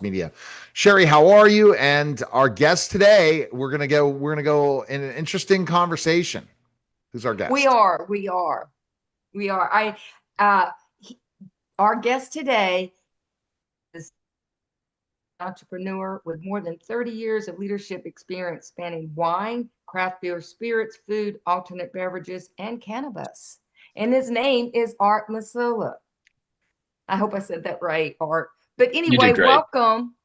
Media. Sherrie, how are you? And our guest today, we're gonna go in an interesting conversation. Who's our We guest? are, we are, we are. Uh, our guest today is an entrepreneur with more than 30 years of leadership experience spanning wine, craft beer, spirits, food, alternate beverages, and cannabis. And his name is Art Masula. I hope I said that right, Art. But You anyway, did great. welcome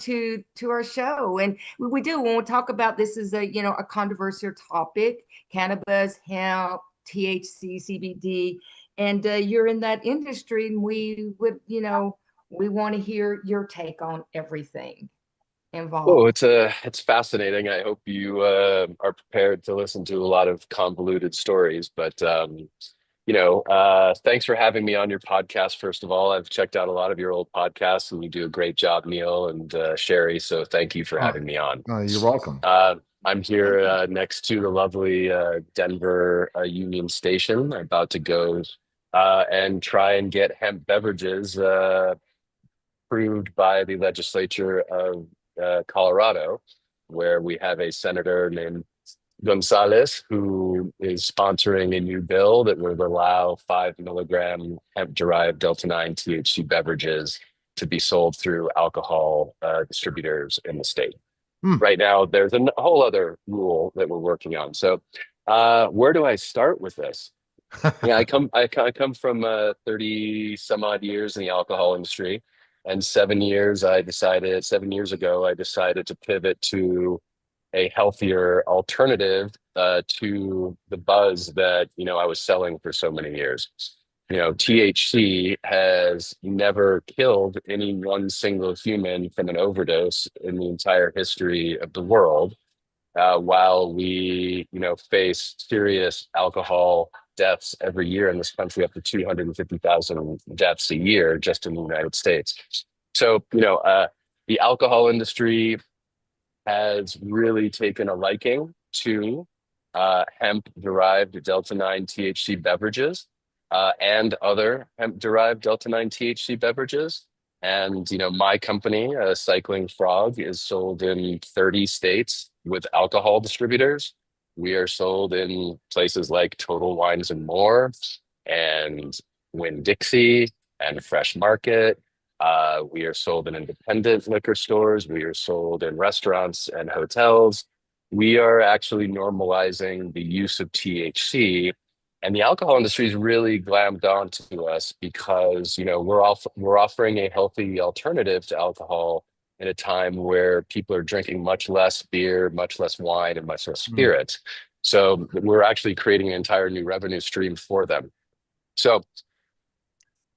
to our show. And we do when we talk about this is a controversial topic: cannabis, hemp, THC, CBD, and you're in that industry, and we want to hear your take on everything Oh, involved. it's fascinating. I hope you are prepared to listen to a lot of convoluted stories. But thanks for having me on your podcast. First of all, I've checked out a lot of your old podcasts, and you do a great job, Neil and Sherrie. So thank you for Oh, having me on. you're welcome. I'm here Thank you. next to the lovely Denver Union Station. I'm about to go and try and get hemp beverages approved by the legislature of Colorado, where we have a senator named Gonzalez who is sponsoring a new bill that would allow 5 milligram hemp derived Delta 9 THC beverages to be sold through alcohol distributors in the state. Hmm. Right now, there's a whole other rule that we're working on. So, where do I start with this? Yeah, I come from 30 some odd years in the alcohol industry, and 7 years ago I decided to pivot to a healthier alternative to the buzz that I was selling for so many years. THC has never killed any one single human from an overdose in the entire history of the world, while we, face serious alcohol deaths every year in this country, up to 250,000 deaths a year just in the United States. So, the alcohol industry has really taken a liking to hemp-derived Delta 9 THC beverages and other hemp-derived Delta 9 THC beverages. And, my company, Cycling Frog, is sold in 30 states with alcohol distributors. We are sold in places like Total Wines and More and Winn-Dixie and Fresh Market. We are sold in independent liquor stores. We are sold in restaurants and hotels. We are actually normalizing the use of THC, and the alcohol industry is really glammed on to us because we're offering a healthy alternative to alcohol in a time where people are drinking much less beer, much less wine, and much less Hmm. spirit. So we're actually creating an entire new revenue stream for them. So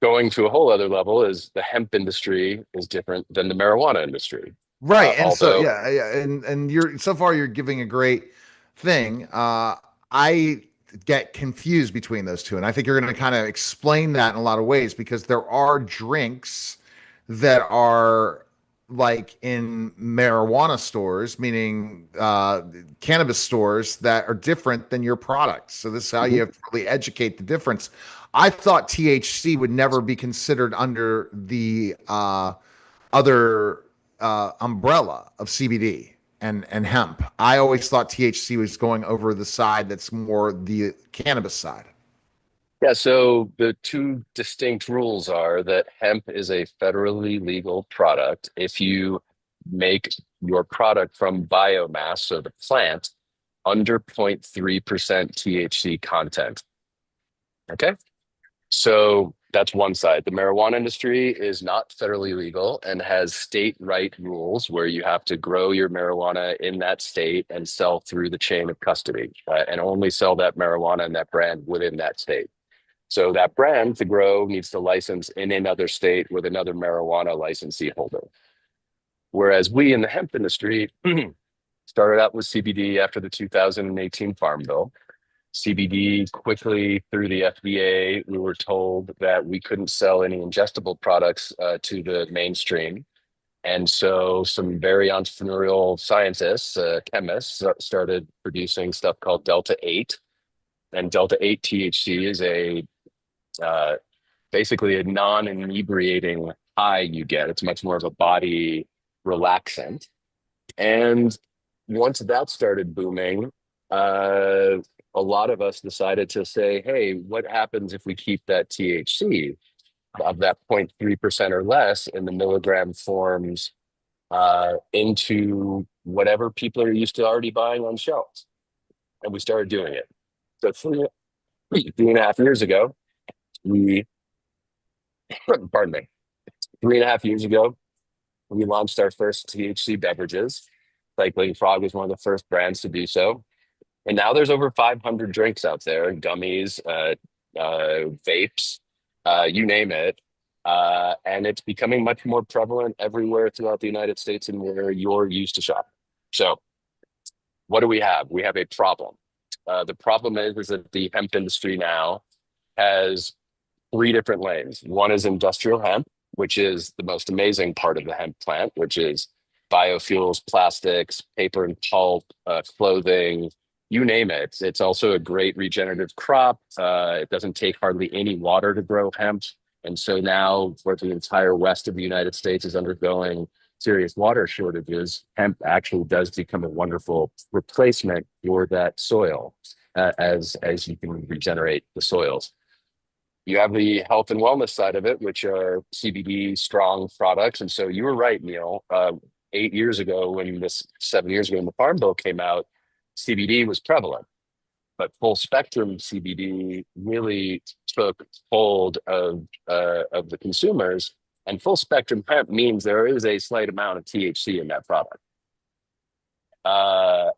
going to a whole other level is the hemp industry is different than the marijuana industry. Right. And so Although, yeah, and you're so far you're giving a great thing. I get confused between those two, and I think you're going to kind of explain that in a lot of ways because there are drinks that are like in marijuana stores, meaning cannabis stores that are different than your products. So this is how you Mhm. have to really educate the difference. I thought THC would never be considered under the other umbrella of CBD and hemp. I always thought THC was going over the side that's more the cannabis side. Yeah, so the two distinct rules are that hemp is a federally legal product if you make your product from biomass, so the plant, under 0.3% THC content. Okay. So that's one side. The marijuana industry is not federally legal and has state right rules where you have to grow your marijuana in that state and sell through the chain of custody, and only sell that marijuana and that brand within that state. So that brand to grow needs to license in another state with another marijuana licensee holder. Whereas we in the hemp industry started out with CBD after the 2018 Farm Bill. CBD quickly through the FDA, we were told that we couldn't sell any ingestible products to the mainstream. And so some very entrepreneurial scientists, chemists, started producing stuff called Delta 8. And Delta 8 THC is a uh, basically a non-inebriating high you get. It's much more of a body relaxant. And once that started booming, uh, a lot of us decided to say, hey, what happens if we keep that THC of that 0.3% or less in the milligram forms into whatever people are used to already buying on shelves? And we started doing it. So 3.5 years ago, we, pardon me, 3.5 years ago, we launched our first THC beverages. Cycling Frog was one of the first brands to do so. And now there's over 500 drinks out there, gummies, vapes, you name it. And it's becoming much more prevalent everywhere throughout the United States and where you're used to shop. So what do we have? We have a problem. The problem is that the hemp industry now has three different lanes. One is industrial hemp, which is the most amazing part of the hemp plant, which is biofuels, plastics, paper and pulp, clothing, you name it. It's also a great regenerative crop. It doesn't take hardly any water to grow hemp. And so now, where the entire west of the United States is undergoing serious water shortages, hemp actually does become a wonderful replacement for that soil as you can regenerate the soils. You have the health and wellness side of it, which are CBD strong products. And so you were right, Neil. 7 years ago, when the Farm Bill came out, CBD was prevalent, but full spectrum CBD really took hold of the consumers. And full spectrum hemp means there is a slight amount of THC in that product.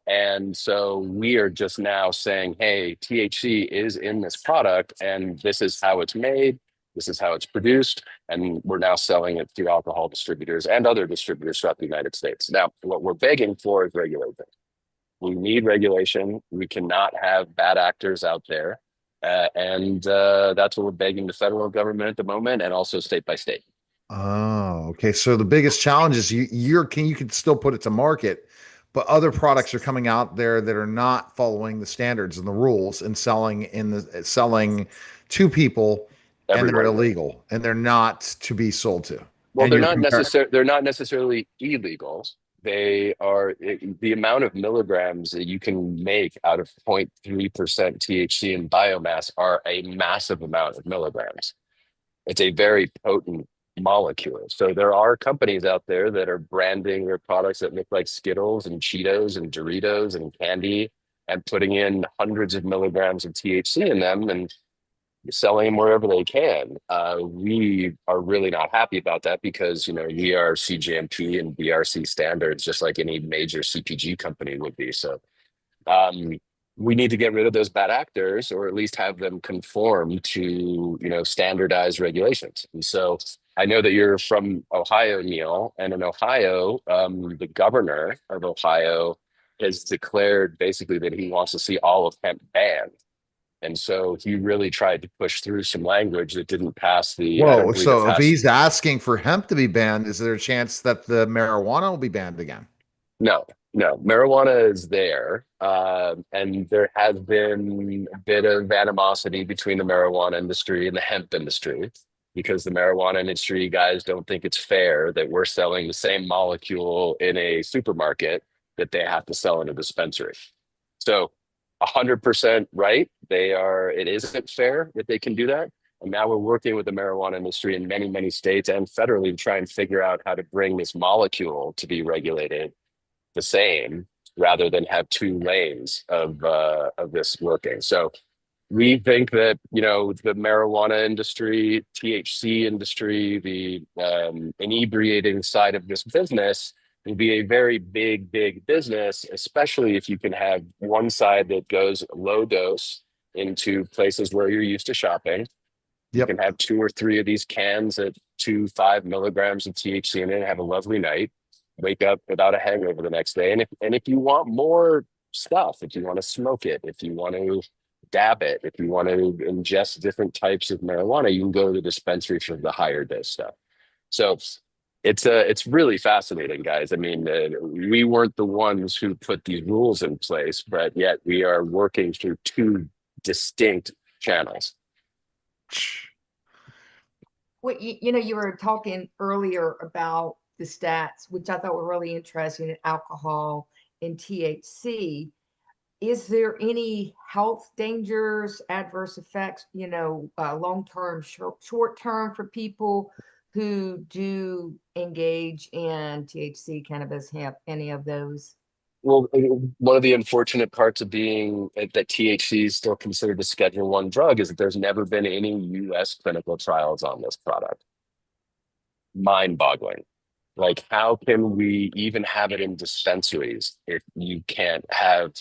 And so we are just now saying, hey, THC is in this product, and this is how it's made, this is how it's produced, and we're now selling it through alcohol distributors and other distributors throughout the United States. Now, what we're begging for is regulation. We need regulation. We cannot have bad actors out there. And that's what we're begging the federal government at the moment, and also state by state. Oh, okay. So the biggest challenge is you can still put it to market, but other products are coming out there that are not following the standards and the rules and selling to people, and they're Everywhere. illegal and they're not to be sold to. Well, And they're you're not comparing. they're not necessarily illegal. They are the amount of milligrams that you can make out of 0.3% THC in biomass are a massive amount of milligrams. It's a very potent molecule. So there are companies out there that are branding their products that look like Skittles and Cheetos and Doritos and candy and putting in hundreds of milligrams of THC in them and selling them wherever they can. We are really not happy about that because, we are CGMP and BRC standards, just like any major CPG company would be. So we need to get rid of those bad actors, or at least have them conform to, standardized regulations. And so I know that you're from Ohio, Neil, and in Ohio, the governor of Ohio has declared basically that he wants to see all of hemp banned. And so he really tried to push through some language that didn't pass the, I don't Whoa. believe it So if passed. he's asking for hemp to be banned, is there a chance that the marijuana will be banned again? No, no, marijuana is there. And there has been a bit of animosity between the marijuana industry and the hemp industry because the marijuana industry guys don't think it's fair that we're selling the same molecule in a supermarket that they have to sell in a dispensary. So 100% right. It isn't fair that they can do that. And now we're working with the marijuana industry in many, many states and federally to try and figure out how to bring this molecule to be regulated the same rather than have two lanes of this working. So we think that, the marijuana industry, THC industry, the inebriating side of this business will be a very big, big business, especially if you can have one side that goes low dose into places where you're used to shopping. You can Yep. have 2 or 3 of these cans at 5 milligrams of THC in it and have a lovely night, wake up without a hangover the next day. And if you want more stuff, if you want to smoke it, if you want to dab it, if you want to ingest different types of marijuana, you can go to the dispensary for the higher dose stuff. So it's really fascinating, guys. I mean, we weren't the ones who put these rules in place, but yet we are working through two distinct channels. Well, you were talking earlier about the stats, which I thought were really interesting in alcohol and THC. Is there any health dangers, adverse effects, long term, short term for people who do engage in THC, cannabis, hemp, any of those? Well, one of the unfortunate parts of being that THC is still considered a Schedule One drug is that there's never been any U.S. clinical trials on this product. Mind-boggling. Like, how can we even have it in dispensaries if you can't have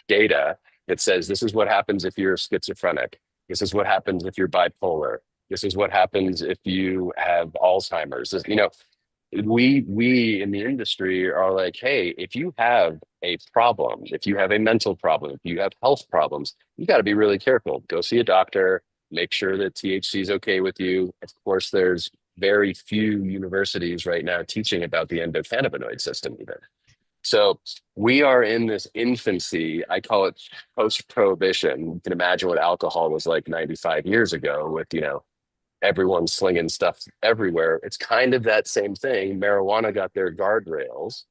data that says this is what happens if you're schizophrenic, this is what happens if you're bipolar, this is what happens if you have Alzheimer's. We in the industry are like, hey, if you have a problem, if you have a mental problem, if you have health problems, you got to be really careful. Go see a doctor, make sure that THC is okay with you. Of course, there's very few universities right now teaching about the endocannabinoid system even. So we are in this infancy. I call it post-prohibition. You can imagine what alcohol was like 95 years ago with, everyone slinging stuff everywhere. It's kind of that same thing. Marijuana got their guardrails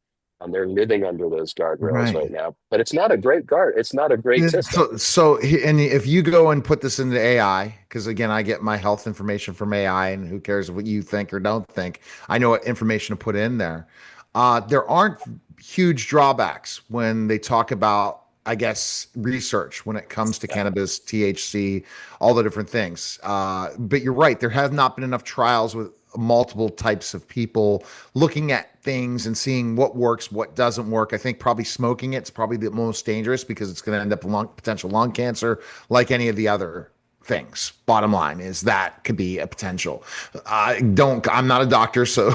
and they're living under those guardrails right Right. now. But it's not a great guard. It's not a great system. And if you go and put this into AI, because again, I get my health information from AI, and who cares what you think or don't think? I know what information to put in there. There aren't huge drawbacks when they talk about, I guess, research when it comes to cannabis, THC, all the different things. But you're right, there have not been enough trials with multiple types of people looking at things and seeing what works, what doesn't work. I think probably smoking it's probably the most dangerous because it's going to end up potential lung cancer, like any of the other things. Bottom line is that could be a potential. I'm not a doctor, so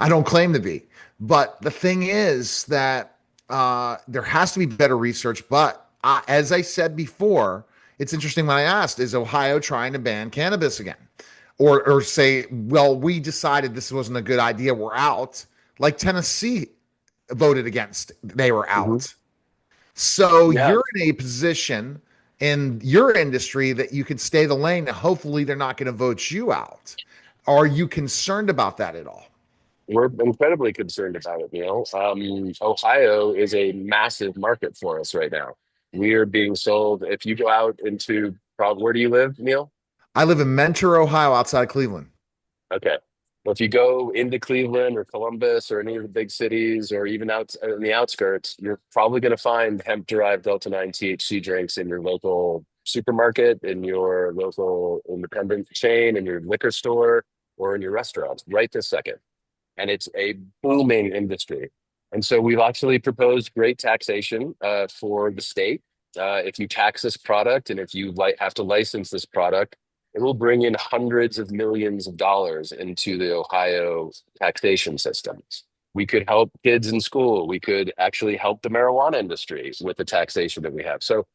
I don't claim to be. But the thing is that there has to be better research. But as I said before, it's interesting when I asked, is Ohio trying to ban cannabis again? Or say, well, we decided this wasn't a good idea, we're out. Like Tennessee voted against, they were Mhm. out. So Yeah, you're in a position in your industry that you can stay the lane. Hopefully, they're not going to vote you out. Are you concerned about that at all? we're incredibly concerned about it, Neil. Ohio is a massive market for us right now. We are being sold. If you go out into, where do you live, Neil? I live in Mentor, Ohio, outside of Cleveland. Okay. Well, if you go into Cleveland or Columbus or any of the big cities or even out in the outskirts, you're probably going to find hemp-derived Delta 9 THC drinks in your local supermarket, in your local independent chain, in your liquor store, or in your restaurants right this second. And it's a booming industry. And so we've actually proposed great taxation for the state. If you tax this product and if you have to license this product, it will bring in hundreds of millions of dollars into the Ohio taxation system. We could help kids in school. We could actually help the marijuana industry with the taxation that we have. So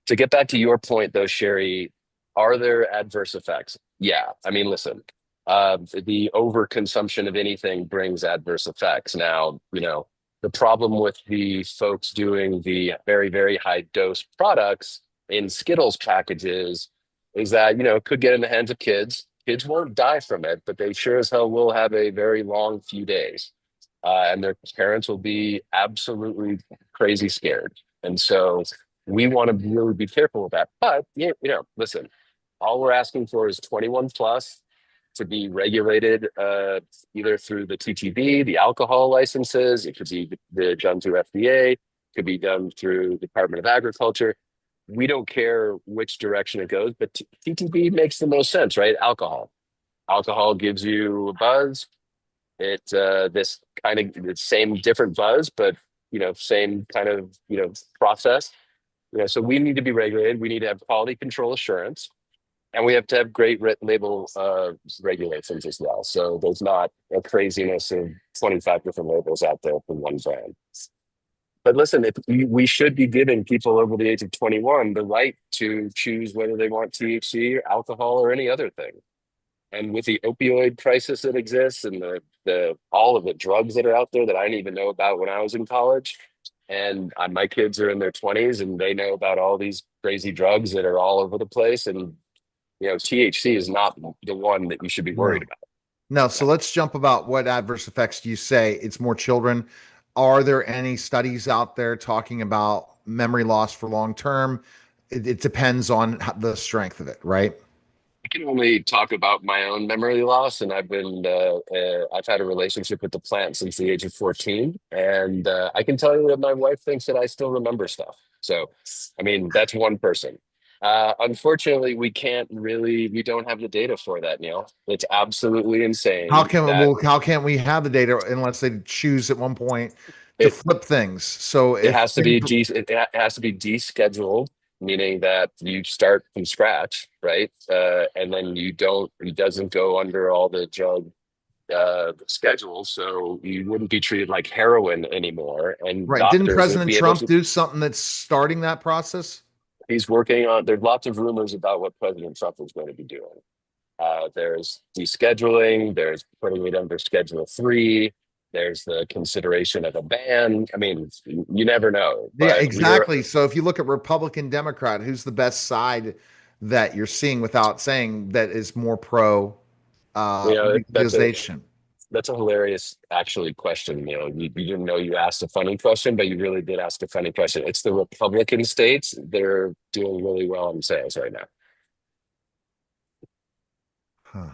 to get back to your point, though, Sherrie, are there adverse effects? Yeah. I mean, listen, the overconsumption of anything brings adverse effects. Now, the problem with the folks doing the very, very high dose products in Skittles packages is that, it could get in the hands of kids. Kids won't die from it, but they sure as hell will have a very long few days. And their parents will be absolutely crazy scared. And so we want to really be careful with that. But, listen, all we're asking for is 21 plus to be regulated either through the TTB, the alcohol licenses. It could be done through FDA, it could be done through Department of Agriculture. We don't care which direction it goes, but TTB makes the most sense, right? Alcohol gives you a buzz. This kind of the same different buzz, but same kind of process. So we need to be regulated. We need to have quality control assurance. And we have to have great label regulations as well. So there's not a craziness of 25 different labels out there for one brand. But listen, we should be giving people over the age of 21 the right to choose whether they want THC, alcohol, or any other thing. And with the opioid crisis that exists and the all of the drugs that are out there that I didn't even know about when I was in college, and my kids are in their 20s and they know about all these crazy drugs that are all over the place, and THC is not the one that you should be No. worried about. No, so let's jump about what adverse effects do you say? It's more children. Are there any studies out there talking about memory loss for long term? It depends on the strength of it, right? I can only talk about my own memory loss, and I've had a relationship with the plant since the age of 14, and I can tell you that my wife thinks that I still remember stuff. So, I mean, that's one person. Unfortunately, we don't have the data for that, Neil. It's absolutely insane that How can't we have the data unless they choose at one point to it flip things? So it if has to be it has to be descheduled, meaning that you start from scratch, right? And then it doesn't go under all the drug schedules, so you wouldn't be treated like heroin anymore, and right, didn't doctors would President be able Trump to. do something that's starting that process? He's working on. There's lots of rumors about what President Trump is going to be doing. There's descheduling, there's putting it under Schedule 3, there's the consideration of a ban. I mean, you never know, Yeah, but exactly. So if you look at Republican, Democrat, who's the best side that you're seeing without saying that is more pro that's a legalization? that's a hilarious actually question. You didn't know you asked a funny question, but you really did ask a funny question. It's the Republican states. They're doing really well in sales right Huh.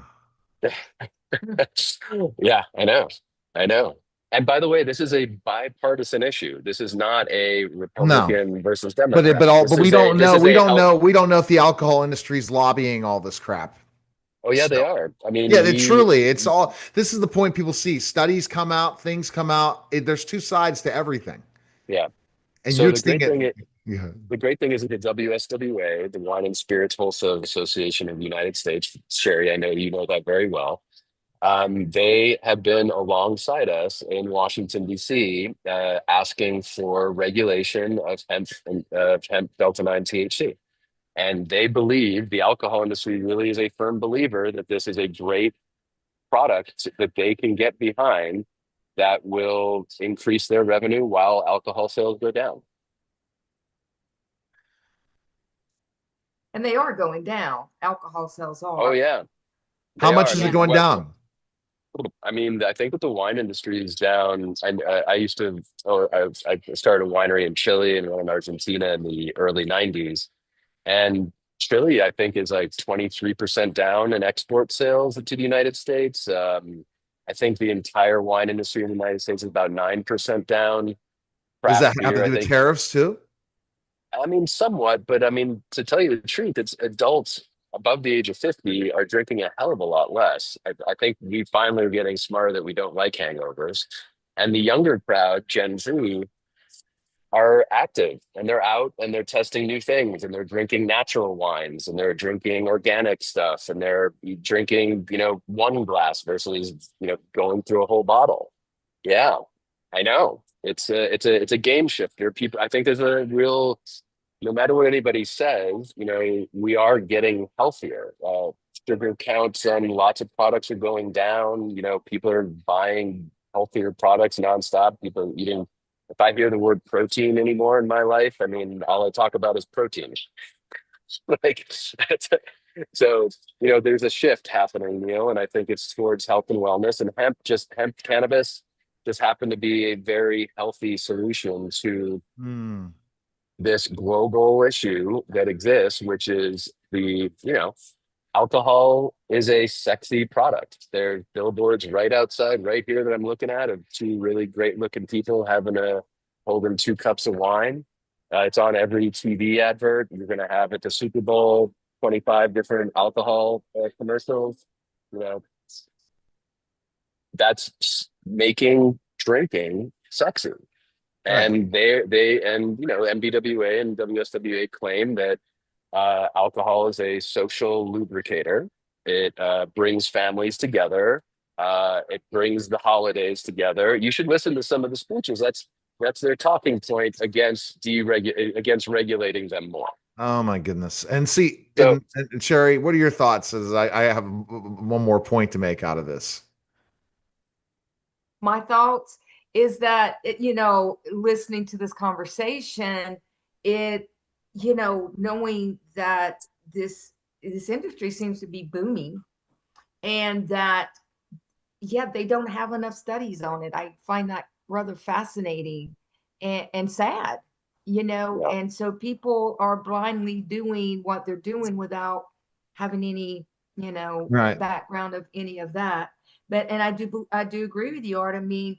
now. Yeah, I know. And by the way, this is a bipartisan issue. This is not a No, Republican versus Democrat. but This is a this is a we don't know if the alcohol industry's lobbying all this crap. Oh yeah, So they are. I mean, yeah, it's all, this is the point people see. Studies come out, things come out. There's two sides to everything. yeah. And So you're seeing it. Yeah. the great thing is that the WSWA, the Wine and Spirits Wholesale Association of the United States, Sherrie, I know you know that very well. They have been alongside us in Washington, D.C., asking for regulation of hemp Delta 9 THC. And they believe, the alcohol industry really is a firm believer that this is a great product that they can get behind that will increase their revenue while alcohol sales go down. And they are going down. Alcohol sales Oh, are. yeah, How they much are. I is it mean, going down? I think that the wine industry is down. I used to, I started a winery in Chile and one in Argentina in the early 90s. And Chile, I think, is like 23% down in export sales to the United States. I think the entire wine industry in the United States is about 9% down. Does Craft that have to beer, I do with think, tariffs too? I mean, somewhat, but I mean, to tell you the truth, it's adults above the age of 50 are drinking a hell of a lot less. I think we finally are getting smarter that we don't like hangovers. And the younger crowd, Gen Z, are active and they're out and they're testing new things and they're drinking natural wines and they're drinking organic stuff and they're drinking, one glass versus, going through a whole bottle. Yeah, I know. It's a game shifter. People, I think there's a real, no matter what anybody says, we are getting healthier. Sugar counts on lots of products are going down. People are buying healthier products nonstop. People are eating. If I hear the word protein anymore in my life, I mean, all I talk about is protein. Like, so, there's a shift happening, and I think it's towards health and wellness. And hemp cannabis just happened to be a very healthy solution to Hmm. this global issue that exists, which is alcohol is a sexy product. There are billboards right outside, right here that I'm looking at of two really great looking people holding 2 cups of wine. It's on every TV advert. You're going to have at the Super Bowl, 25 different alcohol commercials. You know, that's making drinking sexy. Right. And MBWA and WSWA claim that alcohol is a social lubricator. It brings families together. It brings the holidays together. You should listen to some of the speeches. That's their talking point against regulating them more. Oh my goodness. And see, So and Sherrie, what are your thoughts? As I have one more point to make out of this. My thoughts is that, listening to this conversation, knowing that this this industry seems to be booming, and that, yeah, they don't have enough studies on it. I find that rather fascinating and sad, Yeah. and so people are blindly doing what they're doing without having any, Right. background of any of that. But, and I do agree with you, Art. I mean,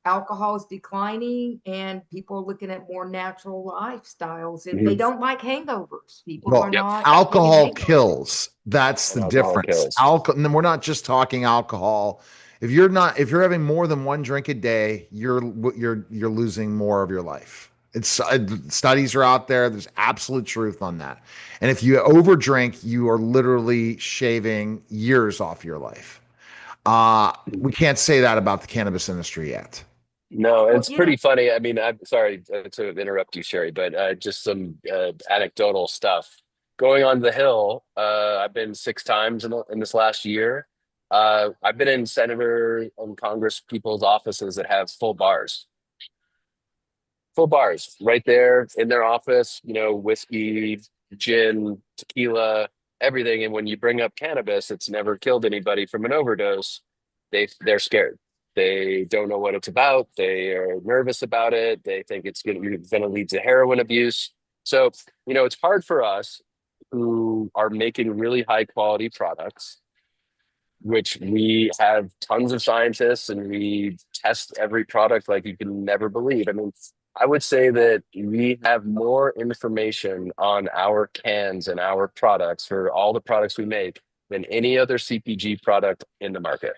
alcohol is declining and people are looking at more natural lifestyles. If they Mhm. don't like hangovers, people are Well, Yep. not taking alcohol hangovers. kills. That's the Alcohol difference. kills. Alcohol, and we're not just talking alcohol. If you're having more than one drink a day, you're losing more of your life. It's studies are out there. There's absolute truth on that. And if you overdrink, you are literally shaving years off your life. We can't say that about the cannabis industry yet. No, Well, it's pretty funny. I mean, I'm sorry to interrupt you, Sherry, but just some anecdotal stuff. Going on the Hill, I've been 6 times in this last year. I've been in senator and Congress people's offices that have full bars right there in their office, whiskey, gin, tequila, everything. And when you bring up cannabis, it's never killed anybody from an overdose. They're scared. They don't know what it's about. They are nervous about it. They think it's going to lead to heroin abuse. So, it's hard for us who are making really high quality products, which we have tons of scientists and we test every product like you can never believe. I mean, I would say that we have more information on our cans and our products for all the products we make than any other CPG product in the market.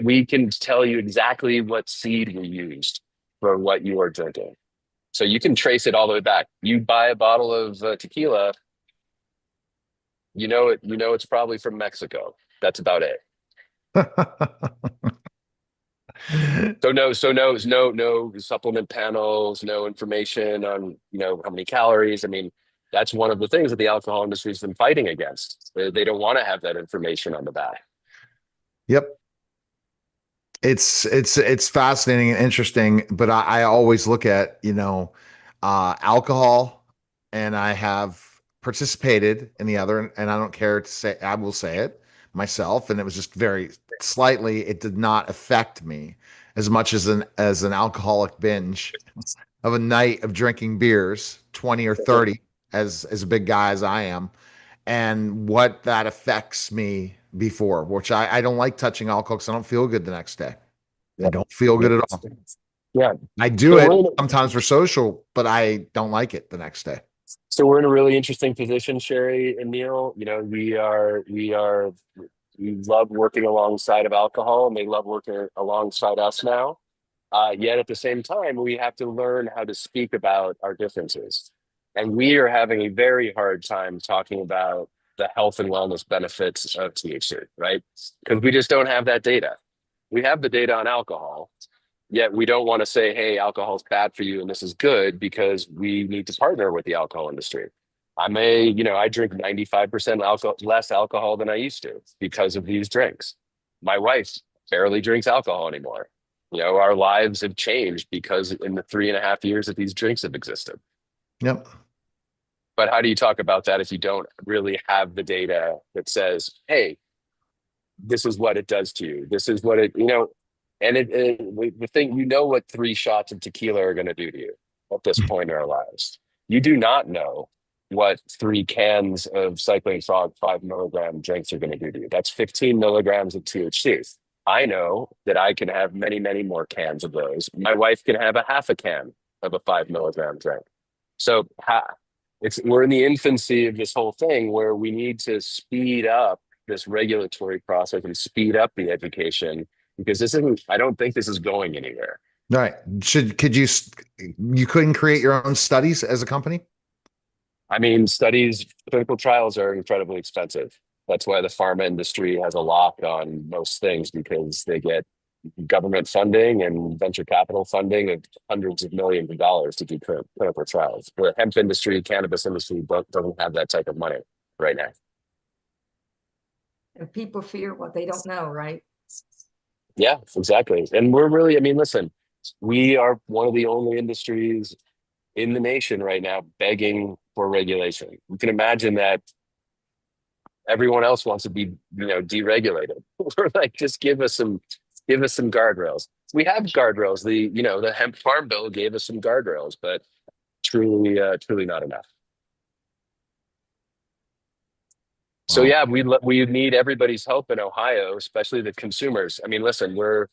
We can tell you exactly what seed we used for what you are drinking. So you can trace it all the way back. You buy a bottle of tequila, it's probably from Mexico. That's about it. So no supplement panels, no information on, how many calories. I mean, that's one of the things that the alcohol industry has been fighting against. They don't want to have that information on the back. Yep. It's fascinating and interesting, but I always look at, alcohol, and I have participated in the other, and I don't care to say, I will say it myself, and it was just very slightly, it did not affect me as much as an alcoholic binge of a night of drinking beers, 20 or 30, as a big guy as I am, and what that affects me before, which I don't like touching alcohol because I don't feel good the next day. I Yeah. don't feel good at all. Yeah. I do So it we're in, sometimes for social, but I don't like it the next day. so we're in a really interesting position, Sherry and Neil. We love working alongside of alcohol, and they love working alongside us now. Yet at the same time, we have to learn how to speak about our differences. And we are having a very hard time talking about the health and wellness benefits of THC, right? Because we just don't have that data. We have the data on alcohol, yet we don't want to say, hey, alcohol is bad for you and this is good, because we need to partner with the alcohol industry. I drink 95% less alcohol than I used to because of these drinks. My wife barely drinks alcohol anymore. Our lives have changed because in the 3.5 years that these drinks have existed. Yep. But how do you talk about that if you don't really have the data that says, hey, this is what it does to you. This is what and the thing, what 3 shots of tequila are going to do to you at this point in our lives. You do not know what 3 cans of cycling frog 5 milligram drinks are going to do to you. That's 15 milligrams of THC. I know that I can have many, many more cans of those. My wife can have a half a can of a 5 milligram drink. So we're in the infancy of this whole thing where we need to speed up this regulatory process and speed up the education, because I don't think this is going anywhere. All right. You couldn't create your own studies as a company? I mean, clinical trials are incredibly expensive. That's why the pharma industry has a lock on most things, because they get government funding and venture capital funding of hundreds of millions of dollars to do clinical trials. The hemp industry, cannabis industry doesn't have that type of money right now. And people fear what they don't know, right? Yeah, exactly. And listen, we are one of the only industries in the nation right now begging for regulation. You can imagine that everyone else wants to be, deregulated. We're like, just give us some guardrails. We have guardrails. The hemp farm bill gave us some guardrails, but truly not enough. So Wow. yeah, we need everybody's help in Ohio, especially the consumers. I mean, listen, we're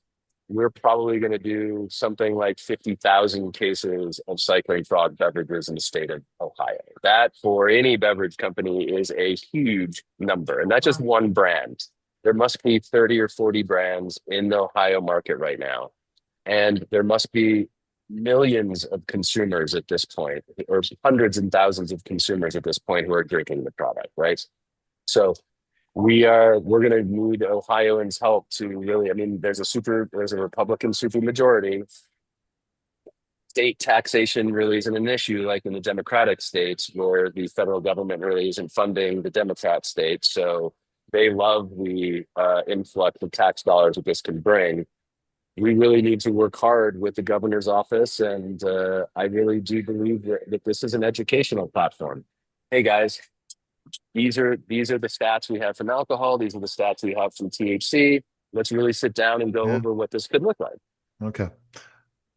probably going to do something like 50,000 cases of cycling frog beverages in the state of Ohio. That for any beverage company is a huge number, and not just Wow. one brand. There must be 30 or 40 brands in the Ohio market right now, and there must be millions of consumers at this point, or hundreds and thousands of consumers at this point who are drinking the product, right? So we're going to need Ohioans' help to really, I mean, there's a Republican super majority. State taxation really isn't an issue like in the Democratic states where the federal government really isn't funding the Democrat states. So they love the influx of tax dollars that this can bring. We really need to work hard with the governor's office. And I really do believe that this is an educational platform. Hey guys, these are the stats we have from alcohol. These are the stats we have from THC. Let's really sit down and go over what this could look like. Okay.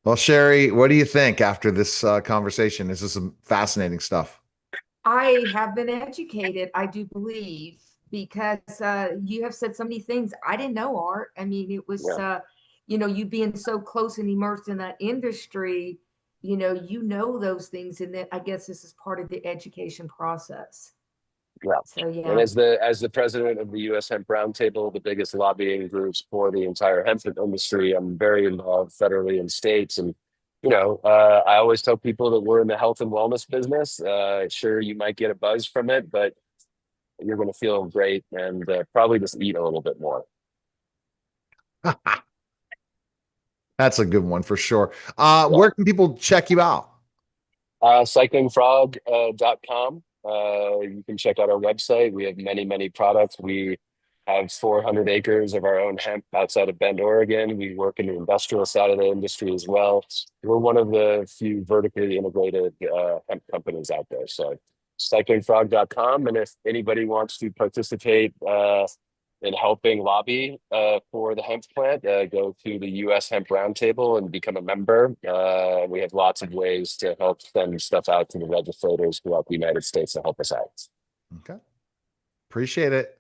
Well, Sherrie, what do you think after this conversation? This is some fascinating stuff. I have been educated, I do believe, because you have said so many things I didn't know, Art. I mean, it was, you being so close and immersed in that industry, those things. And then I guess this is part of the education process. Yeah. So, yeah. And as the president of the U.S. Hemp Roundtable, the biggest lobbying groups for the entire hemp industry, I'm very involved federally in states. And, I always tell people that we're in the health and wellness business. Sure, you might get a buzz from it, but you're going to feel great and probably just eat a little bit more. That's a good one for sure. Where can people check you out? Cyclingfrog.com. You can check out our website. We have many, many products. We have 400 acres of our own hemp outside of Bend, Oregon. We work in the industrial side of the industry as well. We're one of the few vertically integrated hemp companies out there. So cyclingfrog.com. And if anybody wants to participate in helping lobby for the hemp plant, go to the U.S. Hemp Roundtable and become a member. We have lots of ways to help send stuff out to the legislators throughout the United States to help us out. Okay. Appreciate it.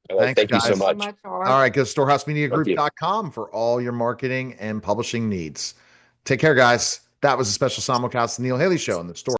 Thank you so much. All right. Go to storehousemediagroup.com for all your marketing and publishing needs. Take care, guys. That was a special simulcast of the Neil Haley Show in the store.